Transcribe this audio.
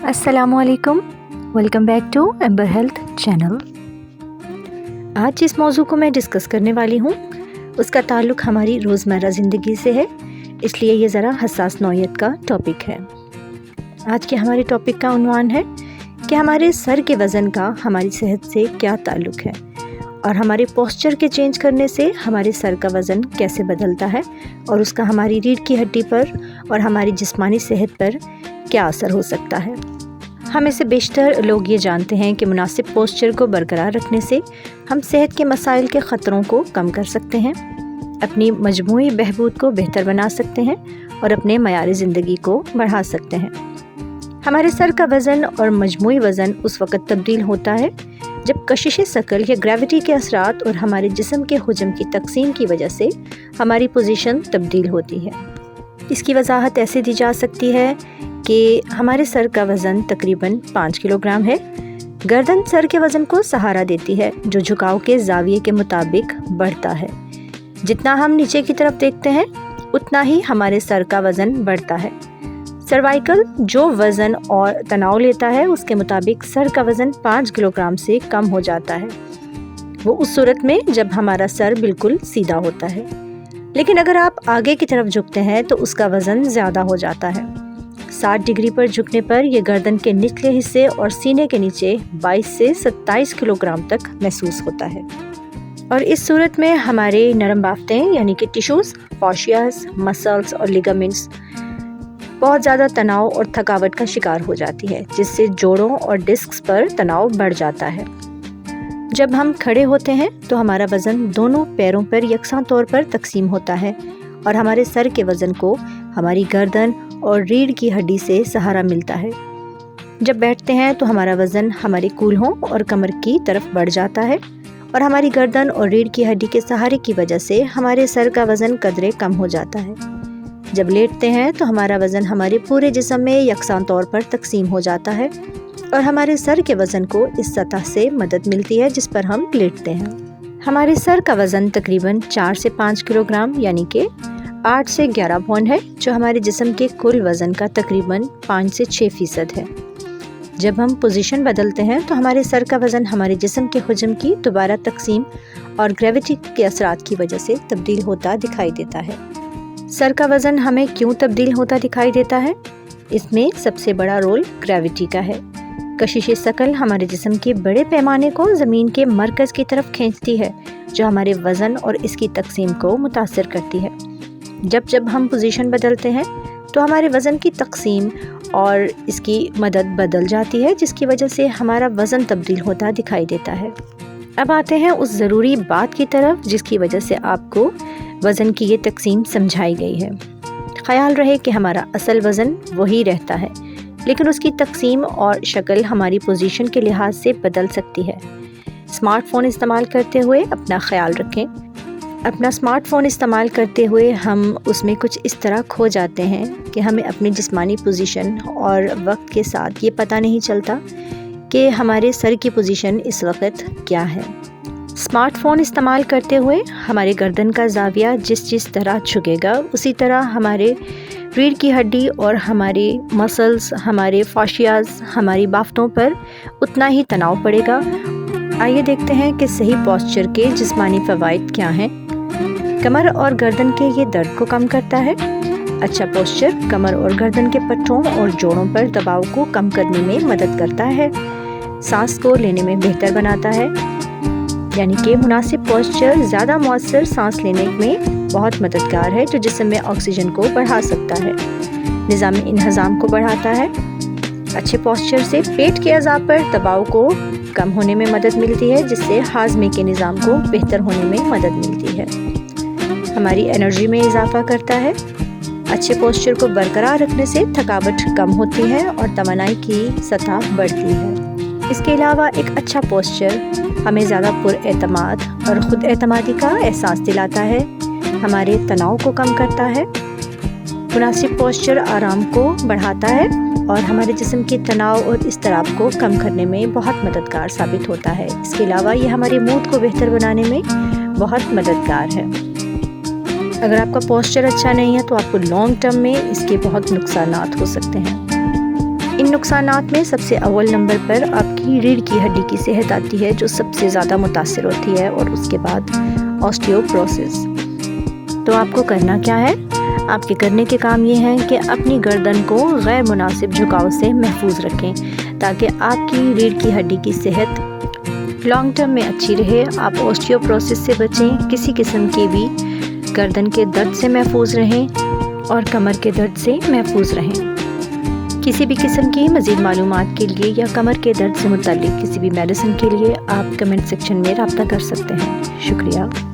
अस्सलाम वालेकुम, welcome back to Amber health channel. आज जिस मौजू को मैं डिस्कस करने वाली हूँ उसका ताल्लुक़ हमारी रोज़मर्रा ज़िंदगी से है, इसलिए ये ज़रा हसास नौइयत का टॉपिक है। आज के हमारे टॉपिक का उन्वान है कि हमारे सर के वज़न का हमारी सेहत से क्या ताल्लुक़ है और हमारे पोस्चर के चेंज करने से हमारे सर का वज़न कैसे बदलता है और उसका हमारी रीढ़ की हड्डी पर और हमारी जिस्मानी सेहत पर क्या असर हो सकता है। हम में से बेशतर लोग ये जानते हैं कि मुनासिब पोस्चर को बरकरार रखने से हम सेहत के मसाइल के ख़तरों को कम कर सकते हैं, अपनी मजमूई बहबूद को बेहतर बना सकते हैं और अपने मयार ज़िंदगी को बढ़ा सकते हैं। हमारे सर का वज़न और मजमूई वज़न उस वक़्त तब्दील होता है जब कशिश शकल या ग्रेविटी के असरात और हमारे जिस्म के हुजम की तकसीम की वजह से हमारी पोजीशन तब्दील होती है। इसकी वजाहत ऐसे दी जा सकती है कि हमारे सर का वज़न तकरीबन 5 किलोग्राम है। गर्दन सर के वज़न को सहारा देती है जो झुकाव के ज़ाविये के मुताबिक बढ़ता है। जितना हम नीचे की तरफ देखते हैं उतना ही हमारे सर का वज़न बढ़ता है। सर्वाइकल जो वज़न और तनाव लेता है उसके मुताबिक सर का वज़न 5 किलोग्राम से कम हो जाता है। वो उस सूरत में जब हमारा सर बिल्कुल सीधा होता है, लेकिन अगर आप आगे की तरफ झुकते हैं तो उसका वज़न ज़्यादा हो जाता है। 60 डिग्री पर झुकने पर यह गर्दन के निचले हिस्से और सीने के नीचे 22 से 27 किलोग्राम तक महसूस होता है और इस सूरत में हमारे नरम बाफ्तें यानी कि टिश्यूज़, फॉशियास, मसल्स और लिगामेंट्स बहुत ज़्यादा तनाव और थकावट का शिकार हो जाती है, जिससे जोड़ों और डिस्क्स पर तनाव बढ़ जाता है। जब हम खड़े होते हैं तो हमारा वज़न दोनों पैरों पर यकसां तौर पर तकसीम होता है और हमारे सर के वज़न को हमारी गर्दन और रीढ़ की हड्डी से सहारा मिलता है। जब बैठते हैं तो हमारा वज़न हमारे कूल्हों और कमर की तरफ बढ़ जाता है और हमारी गर्दन और रीढ़ की हड्डी के सहारे की वजह से हमारे सर का वज़न कदरे कम हो जाता है। जब लेटते हैं तो हमारा वज़न हमारे पूरे जिस्म में यकसां तौर पर तकसीम हो जाता है और हमारे सर के वज़न को इस सतह से मदद मिलती है जिस पर हम लेटते हैं। हमारे सर का वज़न तकरीबन 4 से 5 किलोग्राम यानी कि 8 से 11 पौंड है, जो हमारे जिस्म के कुल वज़न का तकरीबन 5 से 6% है। जब हम पोजीशन बदलते हैं तो हमारे सर का वज़न हमारे जिस्म के हुजम की दोबारा तकसीम और ग्रेविटी के असरात की वजह से तब्दील होता दिखाई देता है। सर का वज़न हमें क्यों तब्दील होता दिखाई देता है? इसमें सबसे बड़ा रोल ग्रेविटी का है। कशिश शकल हमारे जिस्म के बड़े पैमाने को ज़मीन के मरकज़ की तरफ खींचती है, जो हमारे वज़न और इसकी तकसीम को मुतासिर करती है। जब जब हम पोजीशन बदलते हैं तो हमारे वज़न की तकसीम और इसकी मदद बदल जाती है, जिसकी वजह से हमारा वज़न तब्दील होता दिखाई देता है। अब आते हैं उस ज़रूरी बात की तरफ जिसकी वजह से आपको वज़न की ये तकसीम समझाई गई है। ख़याल रहे कि हमारा असल वज़न वही रहता है, लेकिन उसकी तकसीम और शक्ल हमारी पोजीशन के लिहाज से बदल सकती है। स्मार्टफ़ोन इस्तेमाल करते हुए अपना ख्याल रखें। अपना स्मार्टफ़ोन इस्तेमाल करते हुए हम उसमें कुछ इस तरह खो जाते हैं कि हमें अपनी जिस्मानी पोजीशन और वक्त के साथ ये पता नहीं चलता कि हमारे सर की पोजीशन इस वक्त क्या है। स्मार्टफ़ोन इस्तेमाल करते हुए हमारे गर्दन का ज़ाविया जिस तरह झुकेगा उसी तरह हमारे रीढ़ की हड्डी और हमारे मसल्स, हमारे फाशियाज, हमारी बाफ्तों पर उतना ही तनाव पड़ेगा। आइए देखते हैं कि सही पोस्चर के जिस्मानी फ़वाइद क्या हैं। कमर और गर्दन के ये दर्द को कम करता है। अच्छा पोस्चर कमर और गर्दन के पट्टों और जोड़ों पर दबाव को कम करने में मदद करता है। सांस को लेने में बेहतर बनाता है, यानी कि मुनासिब पोस्चर ज़्यादा मौसर सांस लेने में बहुत मददगार है, जो जिस्म में ऑक्सीजन को बढ़ा सकता है। निज़ाम इंहज़ाम को बढ़ाता है। अच्छे पोस्चर से पेट के अज़ा पर दबाव को कम होने में मदद मिलती है, जिससे हाज़मे के निज़ाम को बेहतर होने में मदद मिलती है। हमारी एनर्जी में इजाफ़ा करता है। अच्छे पोस्चर को बरकरार रखने से थकावट कम होती है और तवानाई की सतह बढ़ती है। इसके अलावा एक अच्छा पोस्चर हमें ज़्यादा पुरएतमाद और ख़ुद एतमादी का एहसास दिलाता है, हमारे तनाव को कम करता है। मुनासिब पोस्चर आराम को बढ़ाता है और हमारे जिस्म की तनाव और इज़्तिराब को कम करने में बहुत मददगार साबित होता है। इसके अलावा ये हमारे मूड को बेहतर बनाने में बहुत मददगार है। अगर आपका पोस्चर अच्छा नहीं है तो आपको लॉन्ग टर्म में इसके बहुत नुकसानात हो सकते हैं। ان نقصانات میں سب سے اول نمبر پر آپ کی ریڑھ کی ہڈی کی صحت آتی ہے، جو سب سے زیادہ متاثر ہوتی ہے، اور اس کے بعد آسٹیوپروسس۔ تو آپ کو کرنا کیا ہے؟ آپ کے کرنے کے کام یہ ہیں کہ اپنی گردن کو غیر مناسب جھکاؤ سے محفوظ رکھیں تاکہ آپ کی ریڑھ کی ہڈی کی صحت لانگ ٹرم میں اچھی رہے، آپ آسٹیوپروسس سے بچیں، کسی قسم کے بھی گردن کے درد سے محفوظ رہیں اور کمر کے درد سے محفوظ رہیں۔ کسی بھی قسم کی مزید معلومات کے لیے یا کمر کے درد سے متعلق کسی بھی میڈیسن کے لیے آپ کمنٹ سیکشن میں رابطہ کر سکتے ہیں۔ شکریہ۔